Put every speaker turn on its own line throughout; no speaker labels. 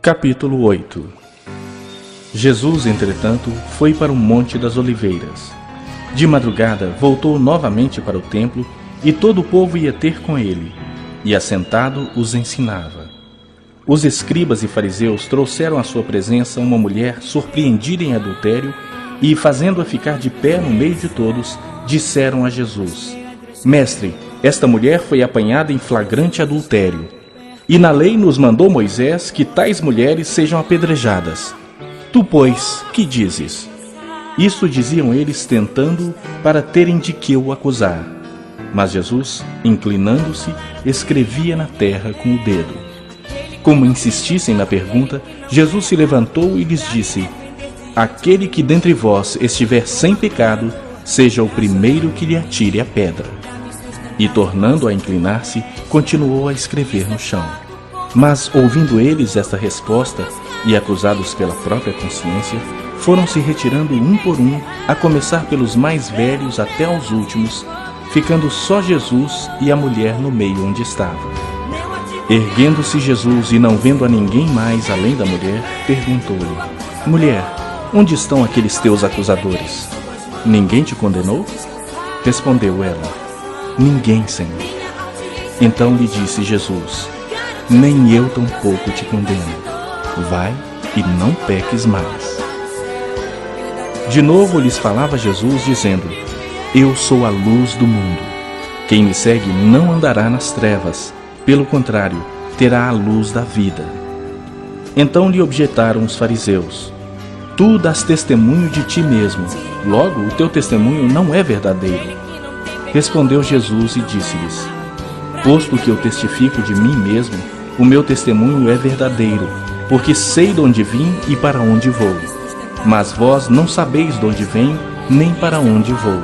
Capítulo 8. Jesus, entretanto, foi para o Monte das Oliveiras. De madrugada, voltou novamente para o templo, e todo o povo ia ter com ele, e assentado os ensinava. Os escribas e fariseus trouxeram à sua presença uma mulher surpreendida em adultério, e, fazendo-a ficar de pé no meio de todos, disseram a Jesus: Mestre, esta mulher foi apanhada em flagrante adultério. E na lei nos mandou Moisés que tais mulheres sejam apedrejadas. Tu, pois, que dizes? Isso diziam eles tentando para terem de que o acusar. Mas Jesus, inclinando-se, escrevia na terra com o dedo. Como insistissem na pergunta, Jesus se levantou e lhes disse: Aquele que dentre vós estiver sem pecado, seja o primeiro que lhe atire a pedra. E, tornando a inclinar-se, continuou a escrever no chão. Mas, ouvindo eles esta resposta, e acusados pela própria consciência, foram se retirando um por um, a começar pelos mais velhos até aos últimos, ficando só Jesus e a mulher no meio onde estava. Erguendo-se Jesus e não vendo a ninguém mais além da mulher, perguntou-lhe: Mulher, onde estão aqueles teus acusadores? Ninguém te condenou? Respondeu ela: Ninguém, Senhor. Então lhe disse Jesus: Nem eu tampouco te condeno. Vai e não peques mais. De novo lhes falava Jesus, dizendo: Eu sou a luz do mundo. Quem me segue não andará nas trevas, pelo contrário, terá a luz da vida. Então lhe objetaram os fariseus: Tu dás testemunho de ti mesmo, logo o teu testemunho não é verdadeiro. Respondeu Jesus e disse-lhes: Posto que eu testifico de mim mesmo, o meu testemunho é verdadeiro, porque sei de onde vim e para onde vou. Mas vós não sabeis de onde venho, nem para onde vou.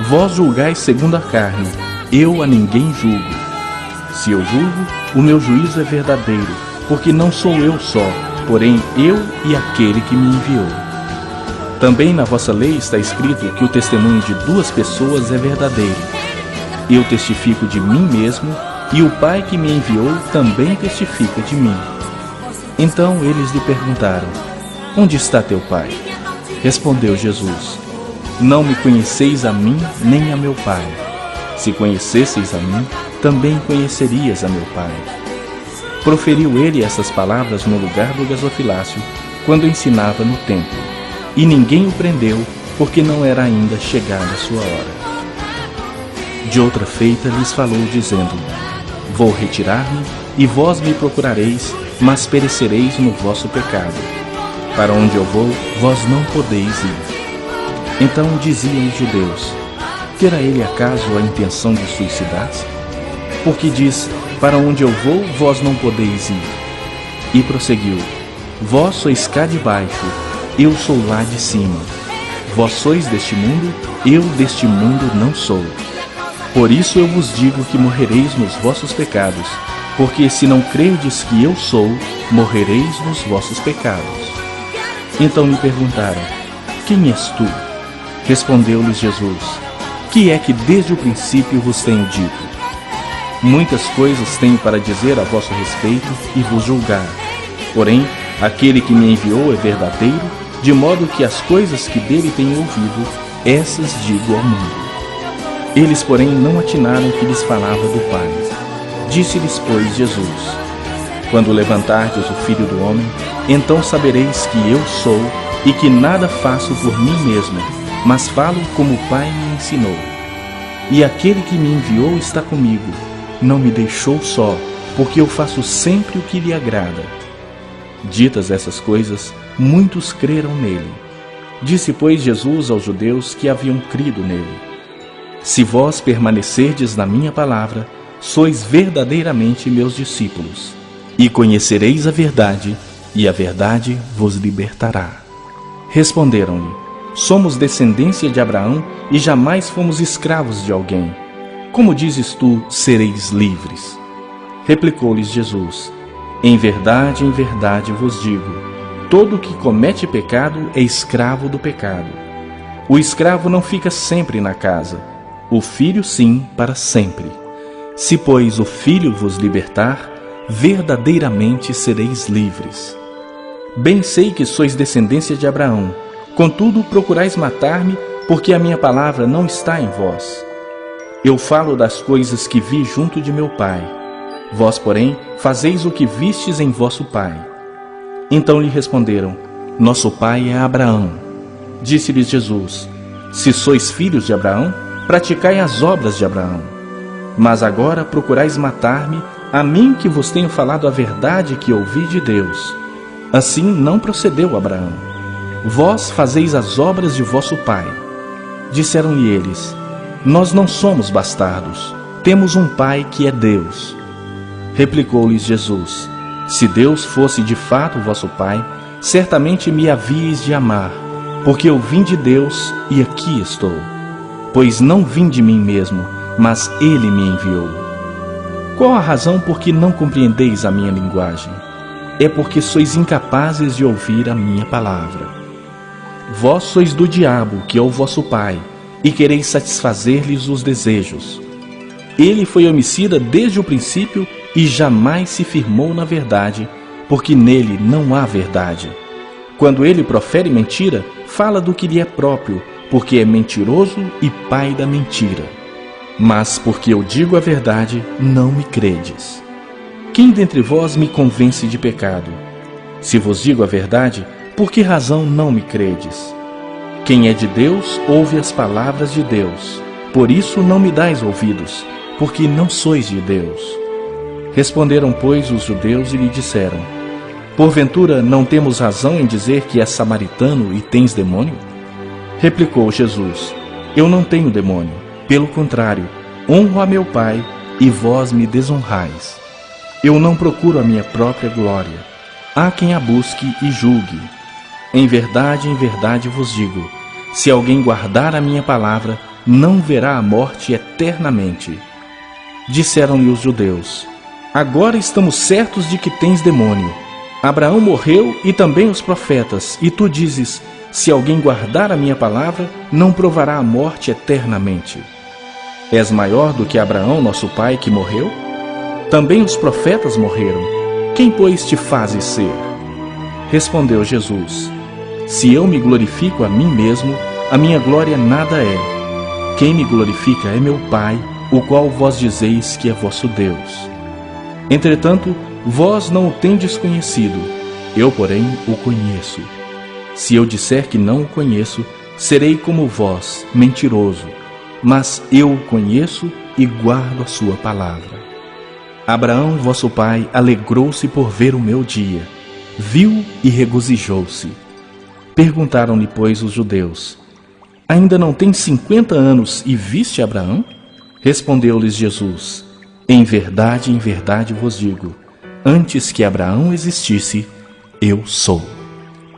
Vós julgais segundo a carne, eu a ninguém julgo. Se eu julgo, o meu juízo é verdadeiro, porque não sou eu só, porém eu e aquele que me enviou. Também na vossa lei está escrito que o testemunho de duas pessoas é verdadeiro. Eu testifico de mim mesmo, e o Pai que me enviou também testifica de mim. Então eles lhe perguntaram: Onde está teu Pai? Respondeu Jesus: Não me conheceis a mim, nem a meu Pai. Se conhecesseis a mim, também conhecerias a meu Pai. Proferiu ele essas palavras no lugar do gasofilácio, quando ensinava no templo. E ninguém o prendeu, porque não era ainda chegada a sua hora. De outra feita lhes falou, dizendo: Vou retirar-me, e vós me procurareis, mas perecereis no vosso pecado. Para onde eu vou, vós não podeis ir. Então diziam os judeus: Terá ele acaso a intenção de suicidar-se? Porque diz: Para onde eu vou, vós não podeis ir. E prosseguiu: Vós sois cá de baixo, eu sou lá de cima. Vós sois deste mundo, eu deste mundo não sou. Por isso eu vos digo que morrereis nos vossos pecados, porque se não crerdes que eu sou, morrereis nos vossos pecados. Então lhe perguntaram: Quem és tu? Respondeu-lhes Jesus: Que é que desde o princípio vos tenho dito? Muitas coisas tenho para dizer a vosso respeito e vos julgar. Porém, aquele que me enviou é verdadeiro, de modo que as coisas que dele tenho ouvido, essas digo ao mundo. Eles, porém, não atinaram que lhes falava do Pai. Disse-lhes, pois, Jesus: Quando levantardes o Filho do Homem, então sabereis que eu sou, e que nada faço por mim mesmo, mas falo como o Pai me ensinou. E aquele que me enviou está comigo, não me deixou só, porque eu faço sempre o que lhe agrada. Ditas essas coisas, muitos creram nele. Disse, pois, Jesus aos judeus que haviam crido nele: Se vós permanecerdes na minha palavra, sois verdadeiramente meus discípulos, e conhecereis a verdade, e a verdade vos libertará. Responderam-lhe: Somos descendência de Abraão, e jamais fomos escravos de alguém. Como dizes tu, sereis livres? Replicou-lhes Jesus: em verdade vos digo, todo o que comete pecado é escravo do pecado. O escravo não fica sempre na casa, o filho sim, para sempre. Se, pois, o Filho vos libertar, verdadeiramente sereis livres. Bem sei que sois descendência de Abraão, contudo procurais matar-me, porque a minha palavra não está em vós. Eu falo das coisas que vi junto de meu pai. Vós, porém, fazeis o que vistes em vosso pai. Então lhe responderam: Nosso pai é Abraão. Disse-lhes Jesus: Se sois filhos de Abraão, praticai as obras de Abraão. Mas agora procurais matar-me, a mim que vos tenho falado a verdade que ouvi de Deus. Assim não procedeu Abraão. Vós fazeis as obras de vosso pai. Disseram-lhe eles: Nós não somos bastardos, temos um pai que é Deus. Replicou-lhes Jesus: Se Deus fosse de fato vosso pai, certamente me havíeis de amar, porque eu vim de Deus e aqui estou. Pois não vim de mim mesmo, mas Ele me enviou. Qual a razão por que não compreendeis a minha linguagem? É porque sois incapazes de ouvir a minha palavra. Vós sois do diabo, que é o vosso pai, e quereis satisfazer-lhes os desejos. Ele foi homicida desde o princípio e jamais se firmou na verdade, porque nele não há verdade. Quando ele profere mentira, fala do que lhe é próprio, porque é mentiroso e pai da mentira. Mas porque eu digo a verdade, não me credes. Quem dentre vós me convence de pecado? Se vos digo a verdade, por que razão não me credes? Quem é de Deus, ouve as palavras de Deus. Por isso não me dais ouvidos, porque não sois de Deus. Responderam, pois, os judeus e lhe disseram: Porventura não temos razão em dizer que és samaritano e tens demônio? Replicou Jesus: Eu não tenho demônio. Pelo contrário, honro a meu Pai, e vós me desonrais. Eu não procuro a minha própria glória. Há quem a busque e julgue. Em verdade vos digo, se alguém guardar a minha palavra, não verá a morte eternamente. Disseram-lhe os judeus: Agora estamos certos de que tens demônio. Abraão morreu e também os profetas, e tu dizes: se alguém guardar a minha palavra, não provará a morte eternamente. És maior do que Abraão, nosso pai, que morreu? Também os profetas morreram. Quem, pois, te fazes ser? Respondeu Jesus: Se eu me glorifico a mim mesmo, a minha glória nada é. Quem me glorifica é meu Pai, o qual vós dizeis que é vosso Deus. Entretanto, vós não o tendes conhecido, eu, porém, o conheço. Se eu disser que não o conheço, serei como vós, mentiroso, mas eu o conheço e guardo a sua palavra. Abraão, vosso pai, alegrou-se por ver o meu dia, viu e regozijou-se. Perguntaram-lhe, pois, os judeus: Ainda não tens 50 anos e viste Abraão? Respondeu-lhes Jesus: em verdade vos digo, antes que Abraão existisse, eu sou.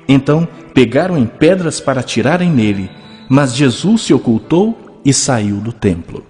Então pegaram em pedras para atirarem nele, mas Jesus se ocultou e saiu do templo.